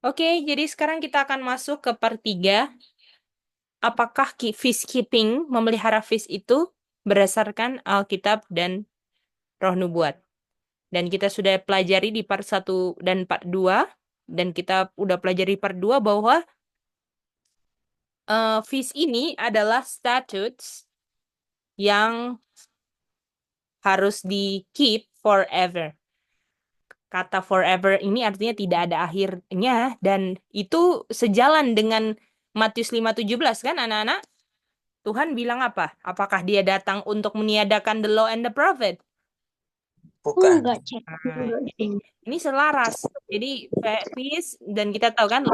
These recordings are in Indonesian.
Oke, jadi sekarang kita akan masuk ke part 3. Apakah fish keeping, memelihara fish itu berdasarkan Alkitab dan Roh Nubuat? Dan kita sudah pelajari di part 1 dan part 2. Dan kita udah pelajari part 2 bahwa fish ini adalah statutes yang harus di-keep forever. Kata forever ini artinya tidak ada akhirnya dan itu sejalan dengan Matius 5:17 kan anak-anak? Tuhan bilang apa? Apakah dia datang untuk meniadakan the law and the prophet? Bukan. Enggak, Cek. Nah, ini selaras. Jadi fetis dan kita tahu kan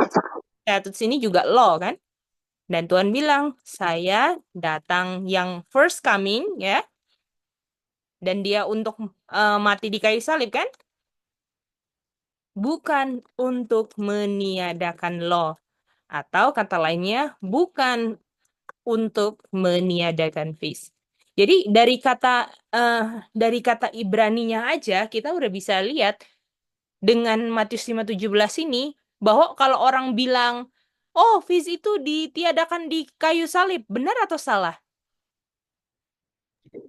statutes ini juga law kan? Dan Tuhan bilang, saya datang yang first coming ya, dan dia untuk mati di kayu salib kan? Bukan untuk meniadakan law. Atau kata lainnya, bukan untuk meniadakan feast. Jadi eh, dari kata Ibraninya aja kita udah bisa lihat dengan Matius 5:17 ini bahwa kalau orang bilang, "Oh, feast itu ditiadakan di kayu salib." Benar atau salah?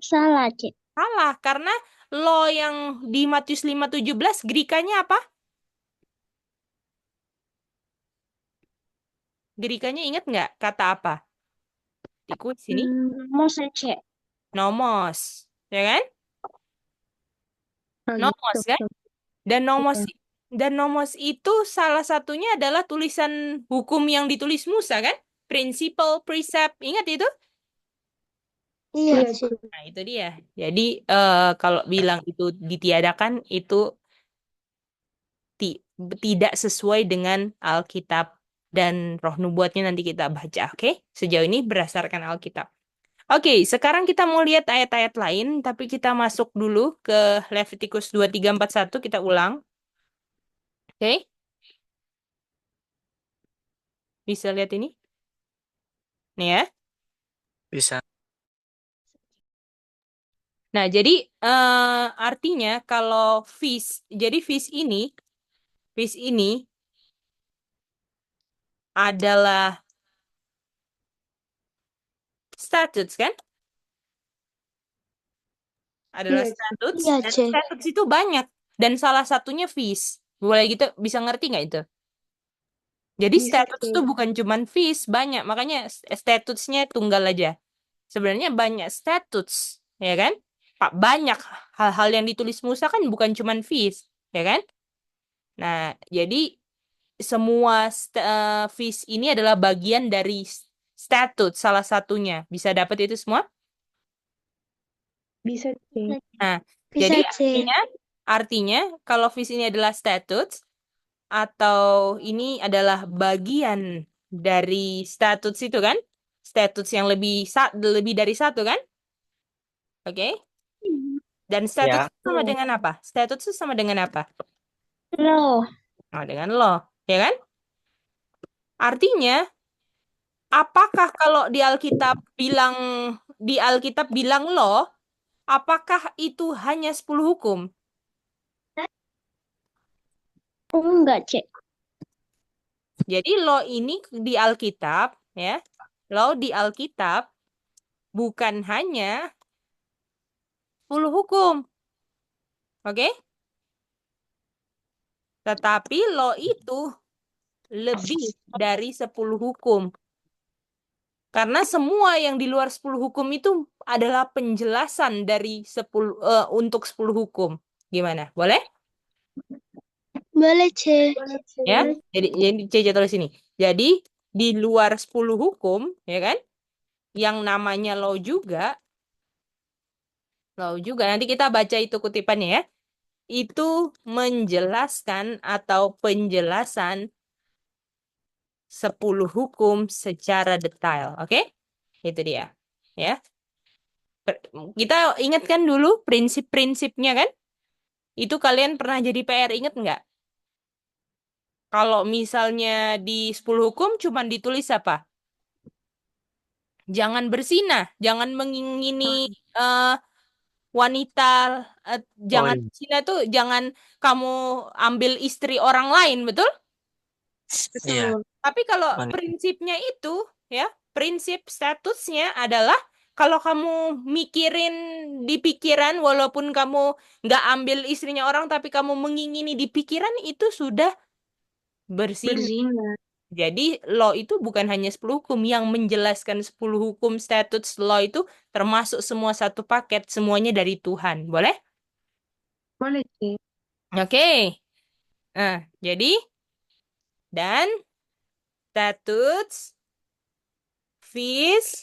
Salah, Cek. Salah, karena law yang di Matius 5:17 Gerikanya apa? Gerikanya ingat nggak kata apa? Di kuis sini, Mau saya cek. nomos. Ya kan? Oh, Nomos gitu. kan? Dan nomos Iya. dan nomos itu salah satunya adalah tulisan hukum yang ditulis Musa kan? Prinsipal, precept, ingat itu? Iya, Cek. Nah, itu dia. Jadi kalau bilang itu ditiadakan itu ti- tidak sesuai dengan Alkitab dan Roh Nubuatnya nanti kita baca, oke? Sejauh ini berdasarkan Alkitab. Oke, sekarang kita mau lihat ayat-ayat lain, tapi kita masuk dulu ke Levitikus 23:41, kita ulang. Oke? Bisa lihat ini? Nih ya. Bisa. Nah, jadi artinya kalau fish, jadi fish ini adalah statutes kan? Adalah Iya, statutes iya, dan Cek. statutes itu banyak dan salah satunya fish. Boleh gitu bisa ngerti nggak itu? Jadi Bisa, statutes itu Cek. bukan cuman fish, banyak. Makanya statutesnya tunggal aja. Sebenarnya banyak statutes, ya kan? Pak banyak hal-hal yang ditulis Musa kan bukan cuman fish, ya kan? Nah, jadi semua fees ini adalah bagian dari statut salah satunya. Bisa dapat itu semua? Bisa, Cek. Nah, Bisa, jadi Cek. artinya kalau fees ini adalah statut atau ini adalah bagian dari statut itu kan? Statut yang lebih dari satu kan? Oke. Dan statut Ya. sama dengan apa? Statut itu sama dengan apa? Loh. Oh, dengan law, ya kan? Artinya apakah kalau di Alkitab bilang law, apakah itu hanya 10 hukum? Oh, enggak, Cek. Jadi law ini di Alkitab, ya, law di Alkitab bukan hanya 10 hukum, oke? Tetapi law itu lebih dari 10 hukum. Karena semua yang di luar 10 hukum itu adalah penjelasan dari 10 untuk 10 hukum. Gimana? Boleh? Boleh, Cek. Ya. Jadi Cece tulis sini. Jadi di luar 10 hukum, ya kan? Yang namanya law juga. Nanti kita baca itu kutipannya ya. Itu menjelaskan atau penjelasan 10 hukum secara detail. Oke? Itu dia. Ya. Kita ingatkan dulu prinsip-prinsipnya kan? Itu kalian pernah jadi PR ingat nggak? Kalau misalnya di 10 hukum cuman ditulis apa? Jangan berzinah, jangan mengingini eh, wanita, eh, Oh jangan iya. zina tuh jangan kamu ambil istri orang lain, betul? Iya. Betul. Tapi kalau Mani- prinsipnya itu, ya, prinsip statusnya adalah kalau kamu mikirin di pikiran, walaupun kamu nggak ambil istrinya orang, tapi kamu mengingini di pikiran, itu sudah berzina. Berzina. Jadi law itu bukan hanya 10 hukum. Yang menjelaskan 10 hukum status law itu termasuk semua satu paket, semuanya dari Tuhan. Boleh? Boleh, Cek. Oke. Nah, jadi dan status fees,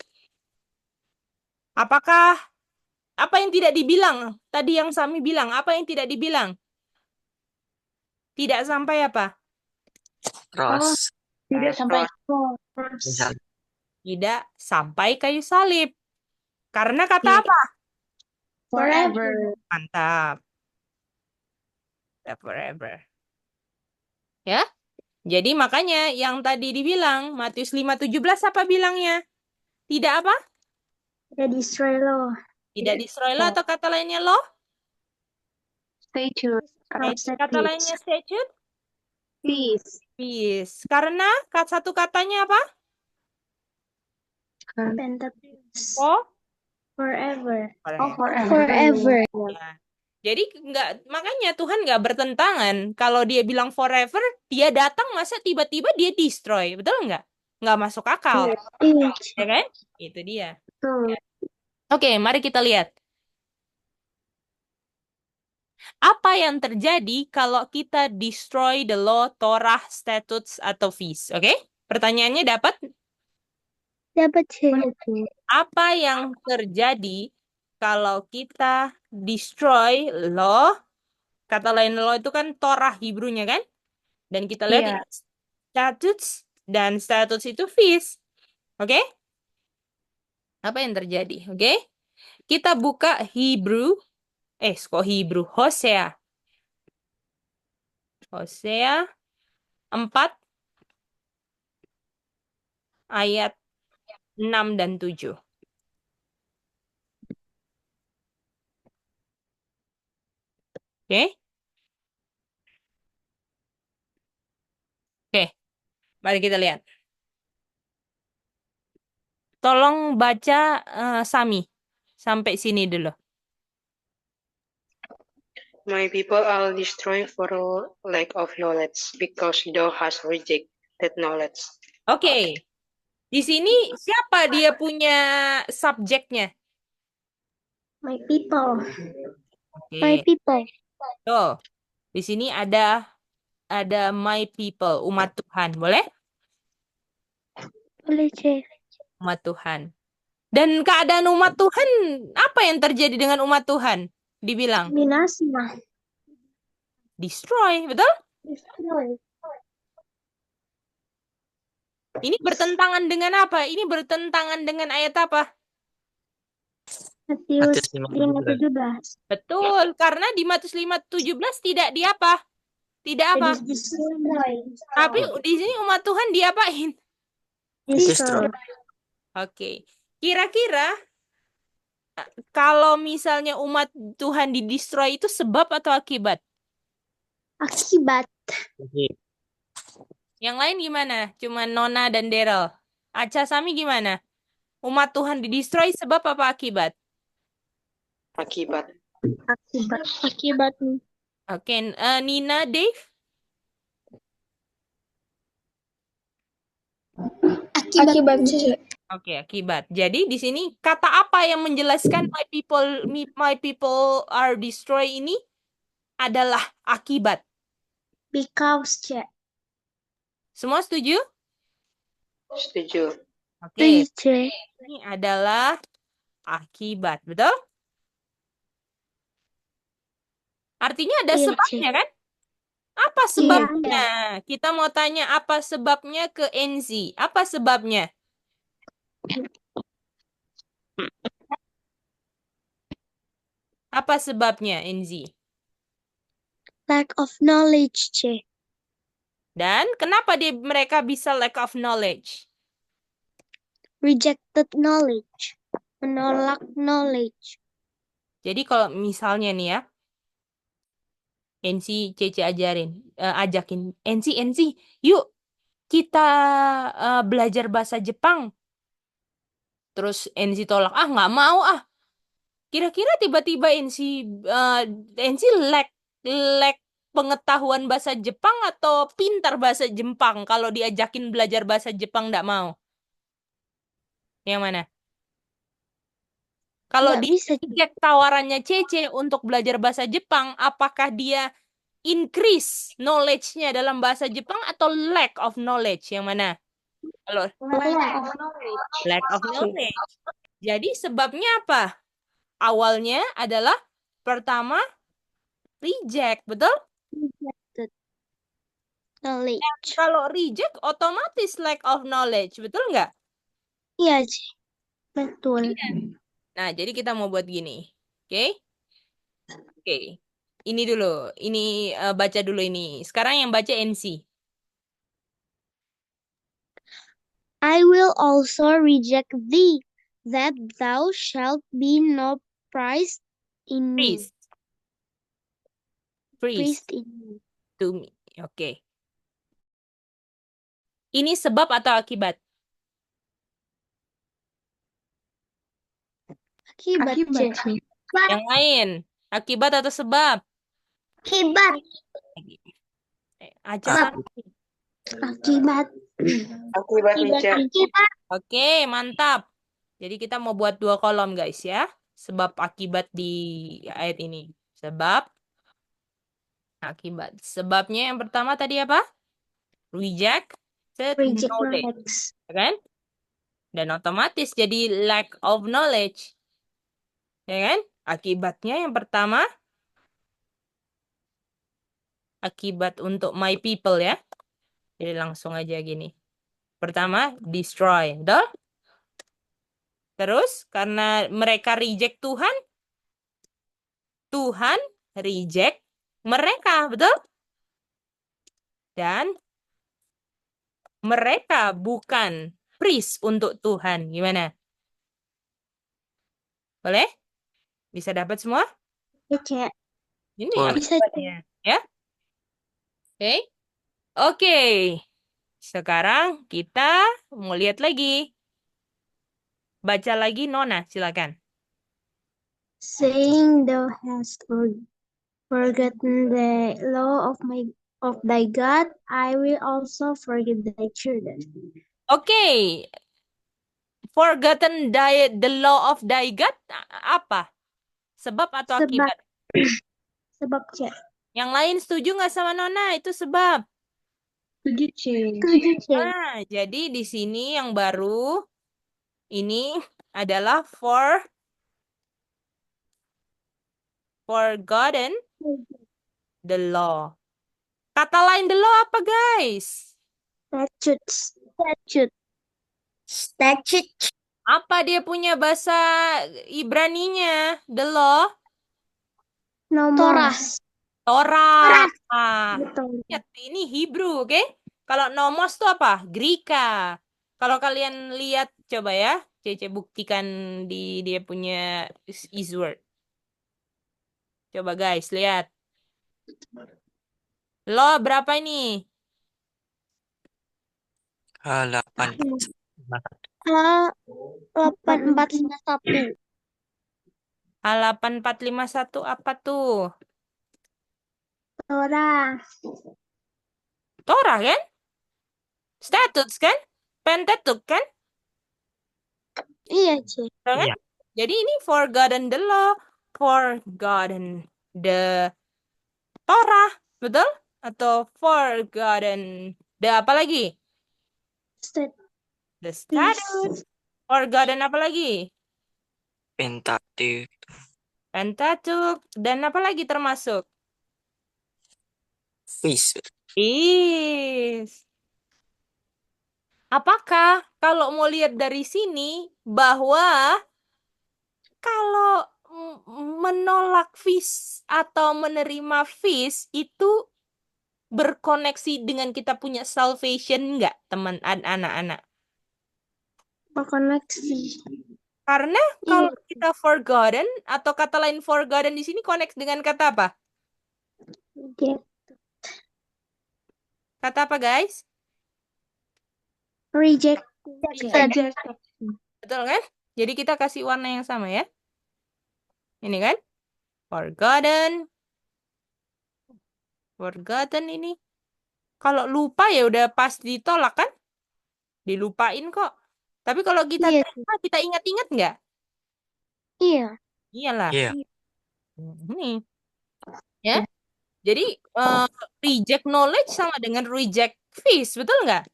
apakah apa yang tidak dibilang? Tadi yang Sami bilang, apa yang tidak dibilang? Tidak sampai apa? Ros. Tidak sampai Misal. Tidak sampai kayu salib. Karena kata Iya. apa? forever. Mantap. Forever. Ya. Jadi makanya yang tadi dibilang, Matius 5:17 apa bilangnya? Tidak apa? Tidak destroy law. Tidak destroy law atau kata lainnya law? Statute. Kata lainnya statute? Peace. Peace. Karena satu katanya apa? Pentapeace. Oh, Forever. forever. Forever. Ya. Jadi makanya Tuhan nggak bertentangan. Kalau dia bilang forever, dia datang masa tiba-tiba dia destroy, betul nggak? Nggak masuk akal, Iya. ya kan? Itu dia. Betul. Oke, mari kita lihat. Apa yang terjadi kalau kita destroy the law, Torah, statutes, atau feast? Oke? Pertanyaannya dapat? Dapat, Cek. Apa yang terjadi kalau kita destroy law? Kata lain law itu kan Torah Hebrew-nya kan? Dan kita lihat Iya. ini statutes dan statutes itu feast. Oke? Apa yang terjadi? Oke? Kita buka Hebrew. Kok Hebrew? Hosea. Hosea 4 ayat 6 dan 7. Oke? Oke, mari kita lihat. Tolong baca Sami. Sampai sini dulu. My people are destroyed for lack of knowledge, because thou hast rejected knowledge. Oke. Di sini siapa dia punya subjeknya? My people. Oke. My people. Tuh. Di sini ada my people, umat Tuhan. Boleh? Boleh, Cek. Umat Tuhan. Dan keadaan umat Tuhan, apa yang terjadi dengan umat Tuhan? Dibilang Binasa. destroy, betul? Destroy. Ini bertentangan dengan apa? Ini bertentangan dengan ayat apa? Matius Matius 5:17. 5:17. Betul, karena di Matius 5:17 tidak di apa? Tidak apa? Destroy. Tapi di sini umat Tuhan diapain? Destroy. Oke. Kira-kira kalau misalnya umat Tuhan didestroy itu sebab atau akibat? Akibat. Yang lain gimana? Cuma Nona dan Daryl. Aca Sami gimana? Umat Tuhan didestroy sebab apa akibat? Akibat. Akibat. Akibat. Oke, Nina, Dave? Akibat. Oke, akibat. Jadi di sini kata apa yang menjelaskan my people are destroyed ini adalah akibat. Because, Cek. Semua setuju? Setuju. Oke, Cek. ini adalah akibat, betul? Artinya ada Iya, sebabnya Cek. kan? Apa Iya. sebabnya? Kita mau tanya apa sebabnya ke NZ. Apa sebabnya? Apa sebabnya, NZ? Lack of knowledge, Cek. Dan kenapa mereka bisa lack of knowledge? Rejected knowledge. Menolak knowledge. Jadi kalau misalnya nih ya, NC Cece ajakin, NC, yuk kita belajar bahasa Jepang? Terus Enzi tolak, nggak mau ah. Kira-kira tiba-tiba Enzi lack pengetahuan bahasa Jepang atau pintar bahasa Jepang kalau diajakin belajar bahasa Jepang nggak mau? Yang mana? Kalau Nggak di bisa. reject tawarannya Cece untuk belajar bahasa Jepang, apakah dia increase knowledge-nya dalam bahasa Jepang atau lack of knowledge? Yang mana? Kalau lack of knowledge. Jadi sebabnya apa? Awalnya adalah pertama reject, betul? Rejected knowledge. Kalau reject otomatis lack of knowledge, betul nggak? Iya, C. Betul. Nah, jadi kita mau buat gini. Oke? Oke. Ini dulu. Ini baca dulu ini. Sekarang yang baca NC. I will also reject thee, that thou shalt be no priest in me. Priest. Priest Priest in me. to me. Oke. Ini sebab atau akibat? Akibat, C. Yang lain. Akibat atau sebab? Akibat. Acara. Akibat. Akibat, teacher. Akibat. Oke, mantap. Jadi kita mau buat 2 kolom, guys, ya. Sebab akibat di ayat ini. Sebab, akibat. Sebabnya yang pertama tadi apa? Reject, Reject knowledge. knowledge. Kan? Dan otomatis jadi lack of knowledge. Ya kan? Akibatnya yang pertama, akibat untuk my people ya. Jadi langsung aja gini. Pertama, destroy. Betul? Terus, karena mereka reject Tuhan, Tuhan reject mereka. Betul? Dan mereka bukan priest untuk Tuhan. Gimana? Boleh? Bisa dapat semua? Ya, C. Ini Boleh. akibatnya. Ya? Oke? Oke. Sekarang kita mau lihat lagi. Baca lagi Nona, silakan. Saying thou hast forgotten the law of thy God, I will also forget thy children. Oke. Forgotten the law of thy God apa? Sebab atau Sebab. akibat? Sebab, C. Yang lain setuju nggak sama Nona? Itu sebab. Setuju, C. Setuju, C. Nah, jadi di sini yang baru ini adalah forgotten the law. Kata lain the law apa, guys? Statute. Apa dia punya bahasa Ibraninya? The law? Nomor. Torah. Betul. Ingat, ini Hebrew, oke? Kalau nomos itu apa? Greka. Kalau kalian lihat, coba ya. Cece buktikan di dia punya Eastword. Coba guys, lihat. Lo berapa ini? 8. 8451. 8451 apa tuh? Torah. Torah kan? Statutes kan? Pentateuch kan? Iya, C. Kan? Iya. Jadi ini forgotten the law, forgotten the Torah, betul? Atau forgotten the apa lagi? The statutes. Forgotten apa lagi? Pentateuch. Pentateuch. Dan apa lagi termasuk? Feast. Apakah kalau mau lihat dari sini bahwa kalau menolak feast atau menerima feast itu berkoneksi dengan kita punya salvation nggak, teman anak-anak? Berkoneksi. Karena kalau kita forgotten atau kata lain forgotten di sini connect dengan kata apa? Iya. Kata apa, guys? Reject. Reject. Betul kan? Jadi kita kasih warna yang sama ya. Ini kan? Forgotten. Forgotten ini. Kalau lupa ya udah pas ditolak kan? Dilupain kok. Tapi kalau kita Iya. terima, kita ingat-ingat nggak? Iya. Iyalah. Iya. Ini. Ya. Jadi reject knowledge sama dengan reject fish, betul nggak?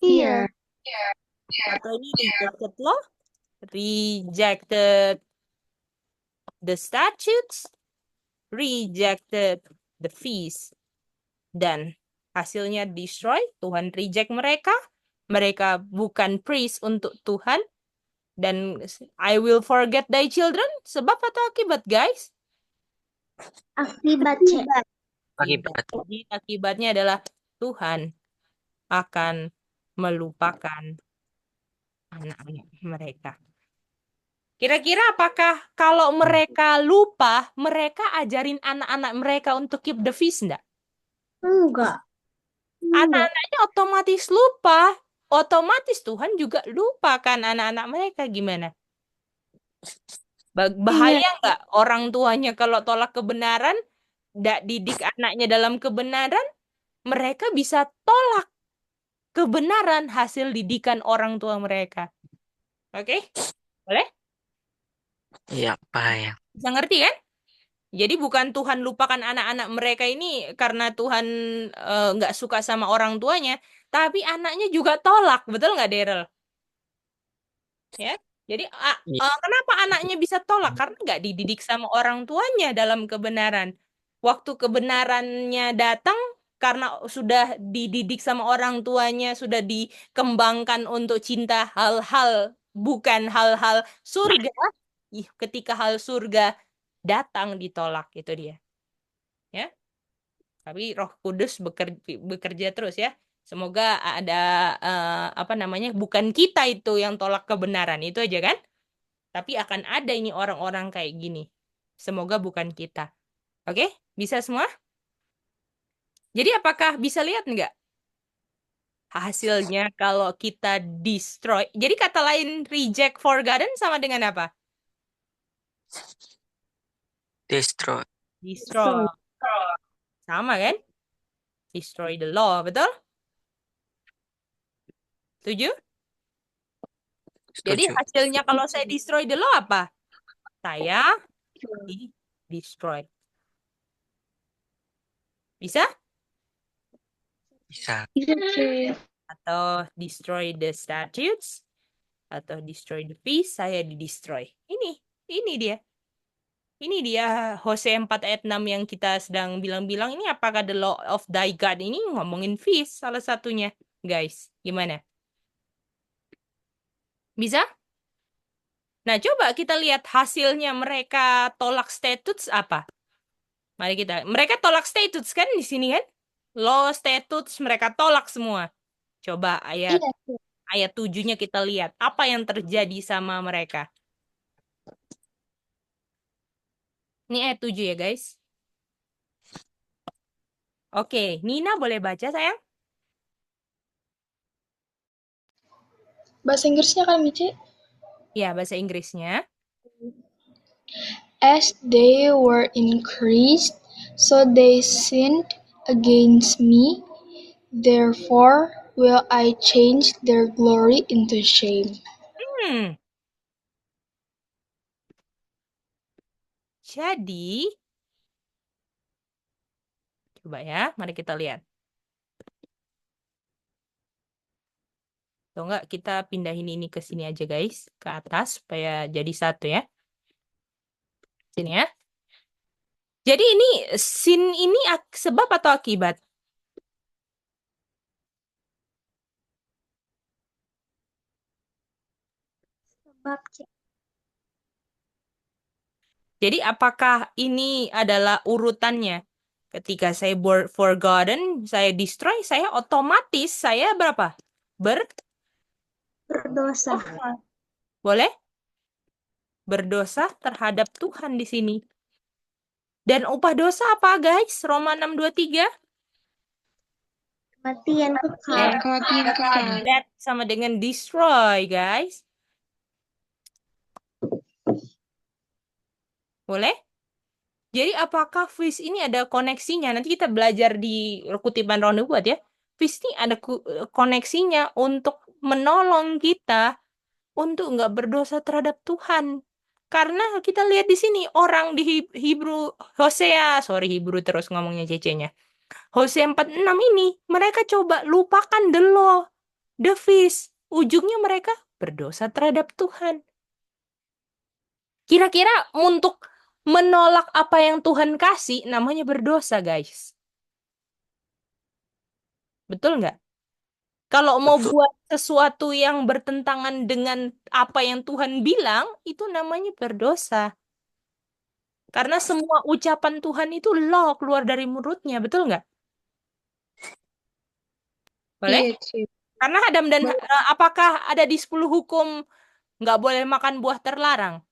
Iya. Atau ini rejected law, rejected the statutes, rejected the fees. Dan hasilnya destroy, Tuhan reject mereka. Mereka bukan priest untuk Tuhan. Dan I will forget thy children. Sebab atau akibat, guys? Akibat C. Akibat. Jadi akibatnya adalah Tuhan akan melupakan anak-anak mereka. Kira-kira apakah kalau mereka lupa, mereka ajarin anak-anak mereka untuk keep the feast enggak? Enggak. Anak-anaknya otomatis lupa. Otomatis Tuhan juga lupakan anak-anak mereka gimana? Bahaya nggak orang tuanya kalau tolak kebenaran, nggak didik anaknya dalam kebenaran, mereka bisa tolak kebenaran hasil didikan orang tua mereka. Oke? Boleh? Iya, bahaya. Bisa ngerti kan? Jadi bukan Tuhan lupakan anak-anak mereka ini karena Tuhan nggak suka sama orang tuanya, tapi anaknya juga tolak, betul nggak, Daryl? Ya, jadi kenapa anaknya bisa tolak? Karena nggak dididik sama orang tuanya dalam kebenaran. Waktu kebenarannya datang, karena sudah dididik sama orang tuanya, sudah dikembangkan untuk cinta hal-hal, bukan hal-hal surga. Ketika hal surga datang ditolak, itu dia. Ya, tapi Roh Kudus bekerja terus ya. Semoga ada bukan kita itu yang tolak kebenaran itu aja kan? Tapi akan ada ini orang-orang kayak gini. Semoga bukan kita. Oke? Bisa semua? Jadi apakah bisa lihat nggak hasilnya kalau kita destroy? Jadi kata lain reject forgotten sama dengan apa? Destroy. Destroy. Sama kan? Destroy the law, betul? Setuju? Jadi Setuju. hasilnya kalau saya destroy the law apa? Saya destroy. Bisa? Bisa. Atau destroy the statutes? Atau destroy the peace? Saya di-destroy. Ini dia. Ini dia Hosea 4 ayat 6 yang kita sedang bilang-bilang. Ini apakah the law of thy God ini ngomongin feast salah satunya. Guys, gimana? Bisa? Nah, coba kita lihat hasilnya mereka tolak statutes apa. Mari kita. Mereka tolak statutes kan di sini kan? Law statutes mereka tolak semua. Coba ayat 7-nya kita lihat. Apa yang terjadi sama mereka. Ini ayat 7 ya guys. Oke, Nina boleh baca sayang? Bahasa Inggrisnya kan, Mici? Ya, bahasa Inggrisnya. As they were increased, so they sinned against me. Therefore will I change their glory into shame. Jadi, coba ya, mari kita lihat. Atau enggak, kita pindahin ini ke sini aja guys, ke atas, supaya jadi satu ya. Sini ya. Jadi ini, sin ini sebab atau akibat? Sebab C. Jadi apakah ini adalah urutannya? Ketika saya forgotten, saya destroy, saya otomatis, saya berapa? Berdosa. Boleh? Berdosa terhadap Tuhan di sini. Dan upah dosa apa guys? Roma 6:23. Kematian kekal. Kematian Kekal. kekal. Death sama dengan destroy, guys. Boleh? Jadi apakah fish ini ada koneksinya? Nanti kita belajar di kutipan Ronde buat ya. Fish ini ada koneksinya untuk menolong kita untuk nggak berdosa terhadap Tuhan. Karena kita lihat di sini orang di Hebrew, Hebrew terus ngomongnya cecenya. Hosea 4:6 ini, mereka coba lupakan the law, the fish. Ujungnya mereka berdosa terhadap Tuhan. Kira-kira untuk menolak apa yang Tuhan kasih, namanya berdosa, guys. Betul nggak? Kalau mau Betul. buat sesuatu yang bertentangan dengan apa yang Tuhan bilang, itu namanya berdosa. Karena semua ucapan Tuhan itu law keluar dari mulutnya, betul nggak? Boleh? Iya, Cip. Karena Adam dan apakah ada di 10 hukum nggak boleh makan buah terlarang?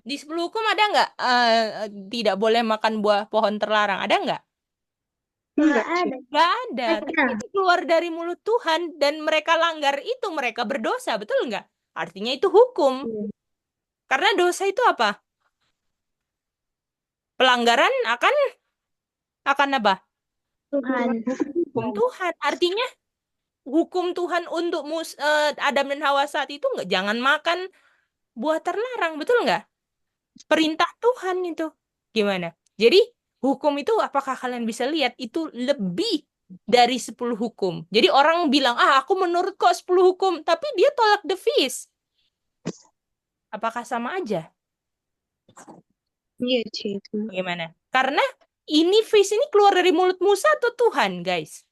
Di 10 hukum ada nggak tidak boleh makan buah pohon terlarang? Ada nggak? Nggak ada. Nggak ada. Ada. Tapi itu keluar dari mulut Tuhan dan mereka langgar itu, mereka berdosa, betul nggak? Artinya itu hukum. Karena dosa itu apa? Pelanggaran akan apa? Tuhan. Hukum Tuhan. Artinya hukum Tuhan untuk Adam dan Hawa saat itu nggak, jangan makan buah terlarang, betul nggak? Perintah Tuhan itu. Gimana? Jadi hukum itu apakah kalian bisa lihat itu lebih dari 10 hukum. Jadi orang bilang, aku menurut kok 10 hukum, tapi dia tolak the feast. Apakah sama aja? Iya, Cip. Bagaimana? Karena ini feast ini keluar dari mulut Musa atau Tuhan, guys?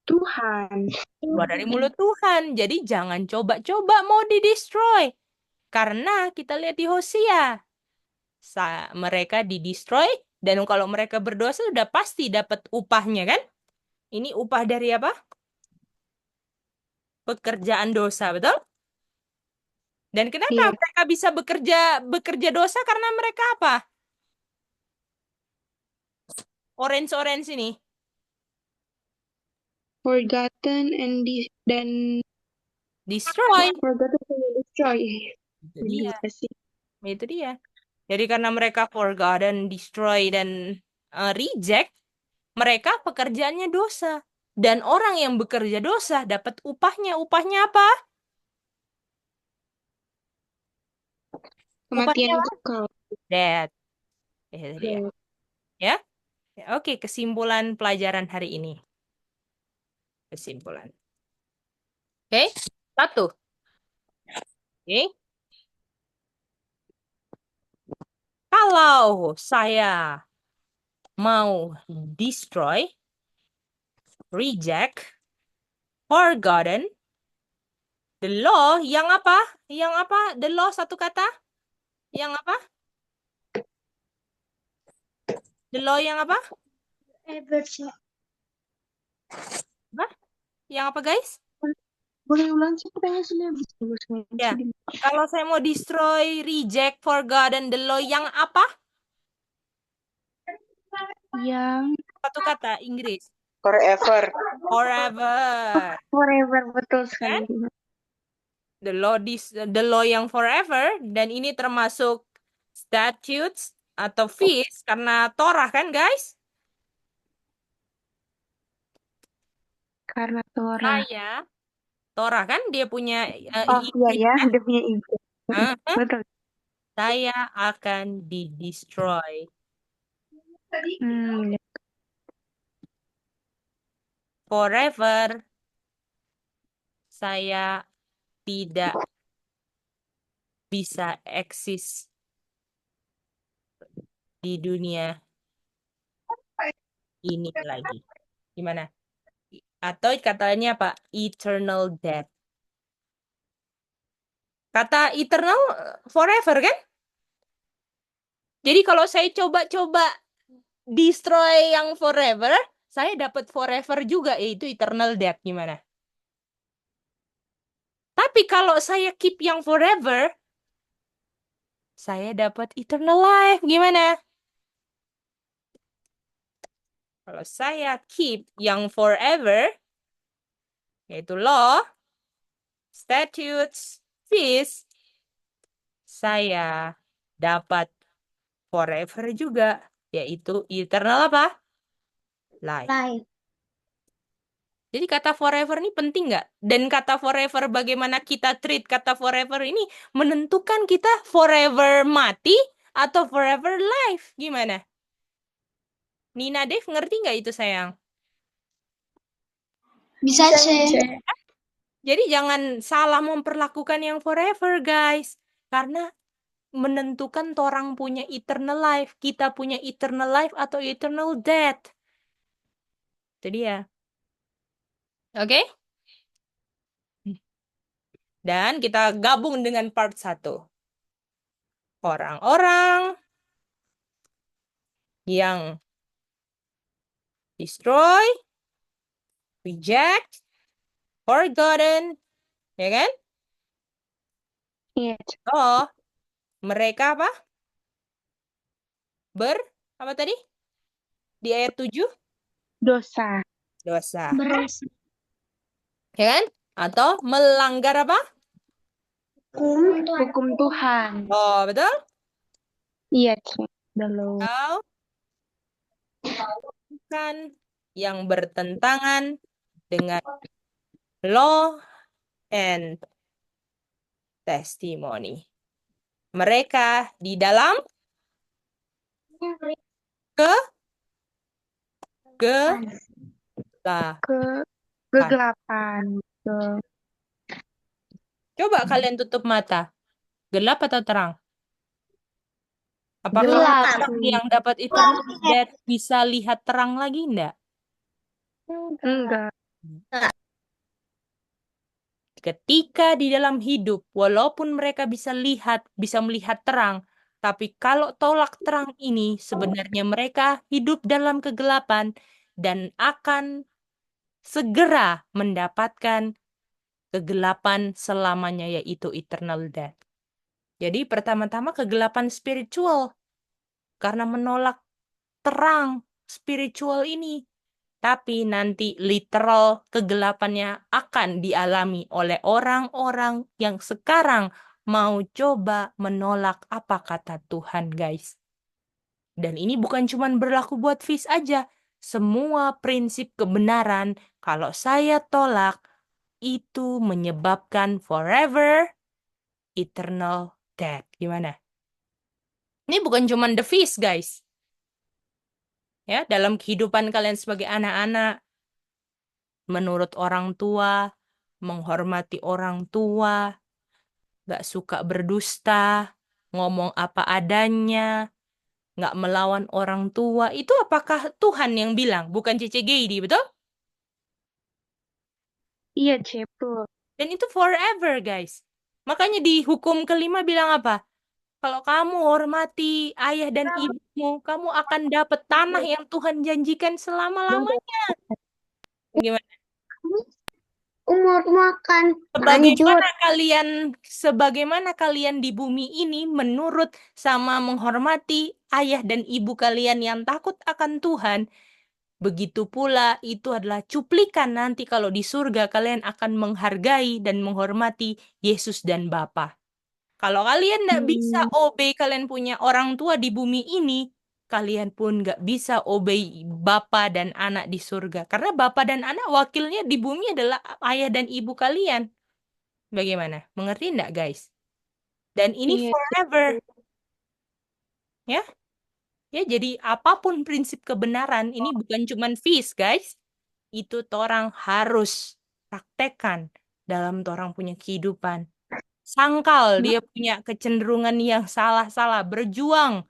Tuhan. Keluar dari mulut Tuhan. Jadi jangan coba-coba mau di-destroy. Karena kita lihat di Hosea. Mereka di-destroy. Dan kalau mereka berdosa sudah pasti dapat upahnya kan? Ini upah dari apa? Pekerjaan dosa, betul? Dan kenapa Iya. mereka bisa bekerja dosa? Karena mereka apa? Orange-orange ini. Forgotten and Destroy. forgotten and destroy. Itu dia. Terima kasih. Itu dia. Jadi karena mereka forgotten, destroy, dan reject, mereka pekerjaannya dosa. Dan orang yang bekerja dosa dapat upahnya. Upahnya apa? Kematian kekal. Death. Itu dia. Ya? Oke, kesimpulan pelajaran hari ini. Kesimpulan. Oke, 1. Oke. Kalau saya mau destroy, reject, forgotten, the law, yang apa? Yang apa? The law satu kata? Yang apa? The law yang apa? Apa? Yang apa, guys? Boleh ulang sih pertanyaan Ya. Kalau saya mau destroy, reject, forgotten, the law yang apa? Yang Satu kata Inggris. Forever. Forever. forever, betul sekali. The law yang forever, dan ini termasuk statutes atau feast karena Torah kan, guys? Karena Torah. Torah kan dia punya Oh iya ya, dia punya ibu. Betul. Saya akan di-destroy. Forever. Saya tidak bisa eksis di dunia ini lagi. Gimana? Atau katanya apa? Eternal death. Kata eternal forever kan? Jadi kalau saya coba-coba destroy yang forever, saya dapat forever juga, yaitu eternal death. Gimana? Tapi kalau saya keep yang forever, saya dapat eternal life. Gimana? Kalau saya keep yang forever, yaitu law, statutes, feast, saya dapat forever juga, yaitu eternal apa? Life. Life. Jadi kata forever ini penting nggak? Dan kata forever, bagaimana kita treat kata forever ini menentukan kita forever mati atau forever life. Gimana? Nina Dev ngerti nggak itu sayang? Bisa C. Jadi jangan salah memperlakukan yang forever guys. Karena menentukan orang punya eternal life. Kita punya eternal life atau eternal death. Itu dia. Oke? Dan kita gabung dengan part 1. Orang-orang yang destroy, reject, forgotten, ya kan? Iya. Oh, mereka apa? Apa tadi? Di ayat 7? Dosa. Dosa. Berdosa. Ya kan? Atau melanggar apa? Hukum Tuhan. Oh, betul? Iya, Cek. Lalu. Atau bukan yang bertentangan dengan law and testimony. Mereka di dalam Kegelapan. Coba kalian tutup mata. Gelap atau terang? Apakah Gelap. orang yang dapat eternal death bisa lihat terang lagi enggak? Enggak. Ketika di dalam hidup, walaupun mereka bisa melihat terang, tapi kalau tolak terang ini, sebenarnya mereka hidup dalam kegelapan dan akan segera mendapatkan kegelapan selamanya, yaitu eternal death. Jadi pertama-tama kegelapan spiritual, karena menolak terang spiritual ini. Tapi nanti literal kegelapannya akan dialami oleh orang-orang yang sekarang mau coba menolak apa kata Tuhan, guys. Dan ini bukan cuma berlaku buat fish aja. Semua prinsip kebenaran, kalau saya tolak, itu menyebabkan forever eternal death. Gimana? Ini bukan cuma the fish, guys. Ya, dalam kehidupan kalian sebagai anak-anak, menurut orang tua, menghormati orang tua, gak suka berdusta, ngomong apa adanya, gak melawan orang tua. Itu apakah Tuhan yang bilang, bukan Cece Geidi, betul? Iya, Cek. Betul. Dan itu forever, guys. Makanya di hukum kelima bilang apa? Kalau kamu hormati ayah dan ibumu, kamu akan dapat tanah yang Tuhan janjikan selama-lamanya. Gimana? Umurmu akan lanjut. Sebagaimana kalian di bumi ini menurut sama menghormati ayah dan ibu kalian yang takut akan Tuhan, begitu pula itu adalah cuplikan nanti kalau di surga kalian akan menghargai dan menghormati Yesus dan Bapa. Kalau kalian tidak bisa obey kalian punya orang tua di bumi ini, kalian pun nggak bisa obey Bapa dan anak di surga. Karena Bapa dan anak wakilnya di bumi adalah ayah dan ibu kalian. Bagaimana? Mengerti enggak, guys? Dan ini Iya, forever. Ya? Ya, jadi apapun prinsip kebenaran, ini bukan cuman fish, guys. Itu torang harus praktekkan dalam torang punya kehidupan. Sangkal dia punya kecenderungan yang salah-salah. Berjuang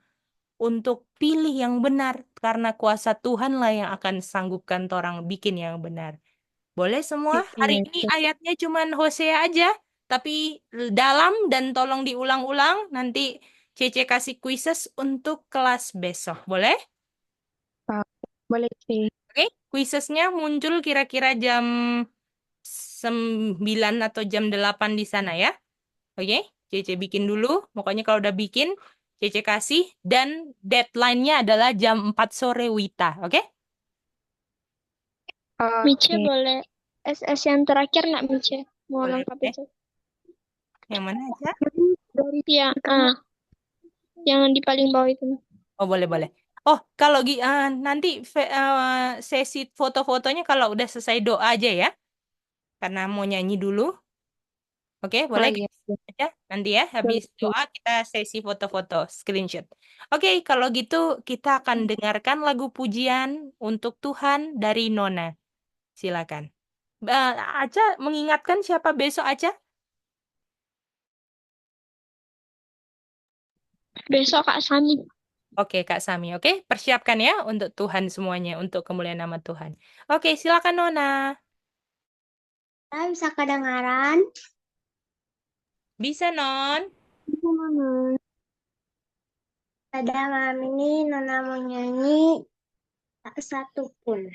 untuk pilih yang benar. Karena kuasa Tuhanlah yang akan sanggupkan torang bikin yang benar. Boleh semua? Hari ini ayatnya cuman Hosea aja. Tapi dalam dan tolong diulang-ulang. Nanti Cece kasih quizzes untuk kelas besok. Boleh? boleh, Cek. Oke, quizesnya muncul kira-kira jam 9 atau jam 8 di sana ya. Oke? Cece bikin dulu. Pokoknya kalau udah bikin, Cece kasih. Dan deadline-nya adalah jam 4 sore Wita. Oke? Mice Oke. boleh SS yang terakhir nggak Mice? Mau Boleh. lengkap itu. Yang mana aja? Dari Ya, yang di paling bawah itu. Oh, boleh. Oh, kalau nanti sesi foto-fotonya kalau udah selesai doa aja ya. Karena mau nyanyi dulu. Oke, boleh Oh iya. aja. Nanti ya, habis doa kita sesi foto-foto, screenshot. Oke, kalau gitu kita akan dengarkan lagu pujian untuk Tuhan dari Nona. Silakan. Aca mengingatkan siapa besok Aca? Besok Kak Sani. Oke, Kak Sami. Oke, persiapkan ya untuk Tuhan semuanya, untuk kemuliaan nama Tuhan. Oke, silakan Nona. Kita bisa kedengaran? Bisa, Non. Bisa, Mama. Pada malam ini Nona mau nyanyi tak satu pun.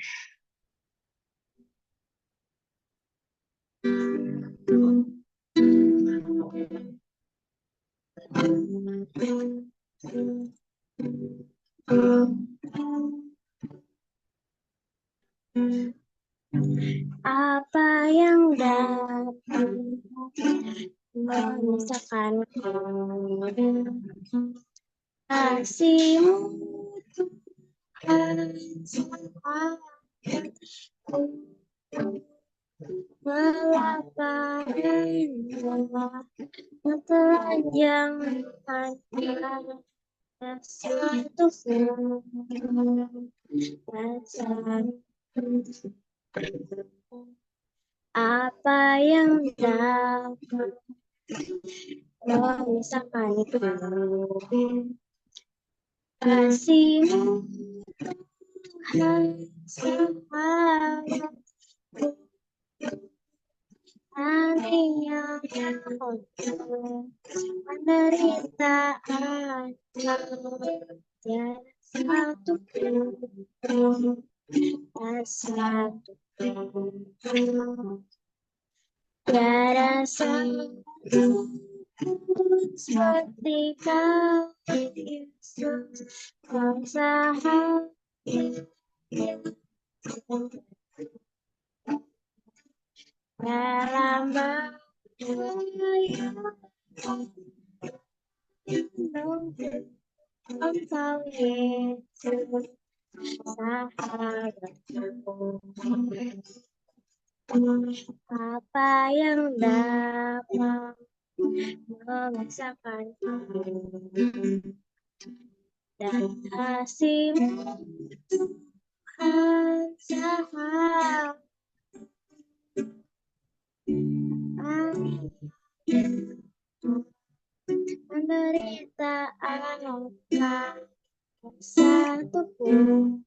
Apa yang dapat memisahkan kasihmu Tuhan melampaui telanjang hati satu perasaan apa yang dapat memisahkan kasihmu Tuhan sahabat hanya penderitaan tiada satu tiada satu seperti kau Yesus kau sahabat dalam bahaya Engkau Yesus sahabatku apa yang dapat memisahkan dan kasihmu Tuhan sahabat penderitaan satu pun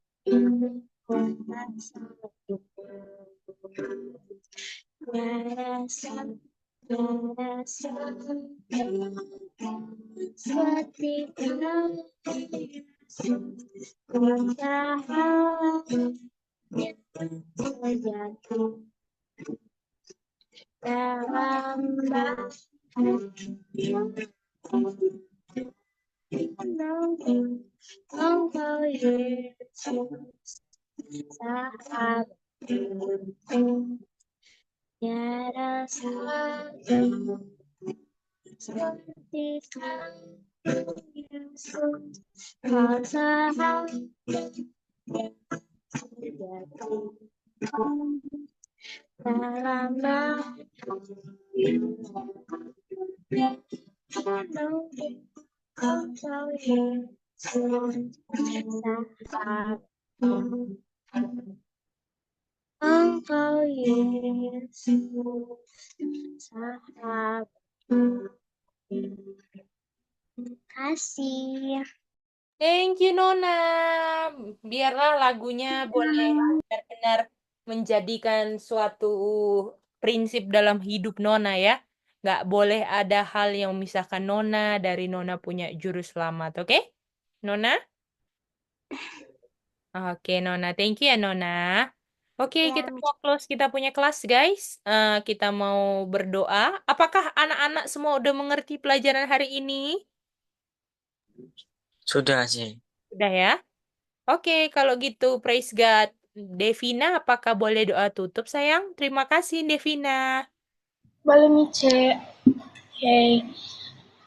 satu tiada seperti kau terjatuh dalam Engkau Yesus sahabat tiada satu seperti kau Yesus kau sahabat terjatuh dalam Engkau Yesus sahabat Engkau Yesus sahabat kasih. Thank you, Nona. Biarlah lagunya boleh benar-benar menjadikan suatu prinsip dalam hidup Nona ya. Nggak boleh ada hal yang memisahkan Nona dari Nona punya juru selamat, oke? Nona? Oke, Nona. Thank you ya, Nona. Oke, Ya, kita Miss. mau close kita punya kelas, guys. Kita mau berdoa. Apakah anak-anak semua udah mengerti pelajaran hari ini? Sudah sih. Udah ya? Oke, kalau gitu, praise God. Devina, apakah boleh doa tutup, sayang? Terima kasih, Devina. Boleh Mice. Oke.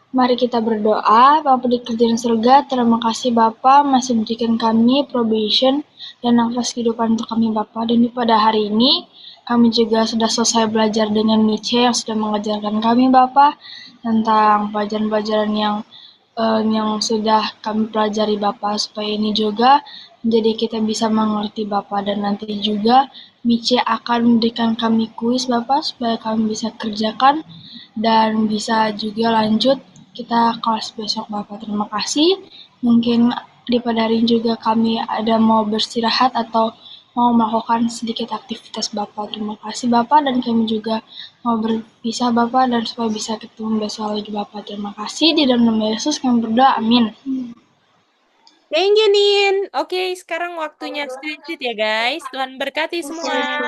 Mari kita berdoa. Bapa di kerajaan surga, terima kasih Bapa masih berikan kami probation dan nafas kehidupan untuk kami Bapa. Dan pada hari ini kami juga sudah selesai belajar dengan Mice yang sudah mengajarkan kami Bapa tentang pelajaran-pelajaran yang sudah kami pelajari Bapa, supaya ini juga jadi kita bisa mengerti Bapa. Dan nanti juga Mice akan memberikan kami kuis Bapa supaya kami bisa kerjakan dan bisa juga lanjut kita kelas besok Bapak. Terima kasih. Mungkin di pada hari ini juga kami ada mau beristirahat atau mau melakukan sedikit aktivitas Bapak. Terima kasih Bapak, dan kami juga mau berpisah Bapak dan supaya bisa ketemu besok lagi Bapak. Terima kasih. Di dalam nama Yesus kami berdoa. Amin. Thank you, Nin. Oke, sekarang waktunya lanjut ya, guys. Tuhan berkati semua.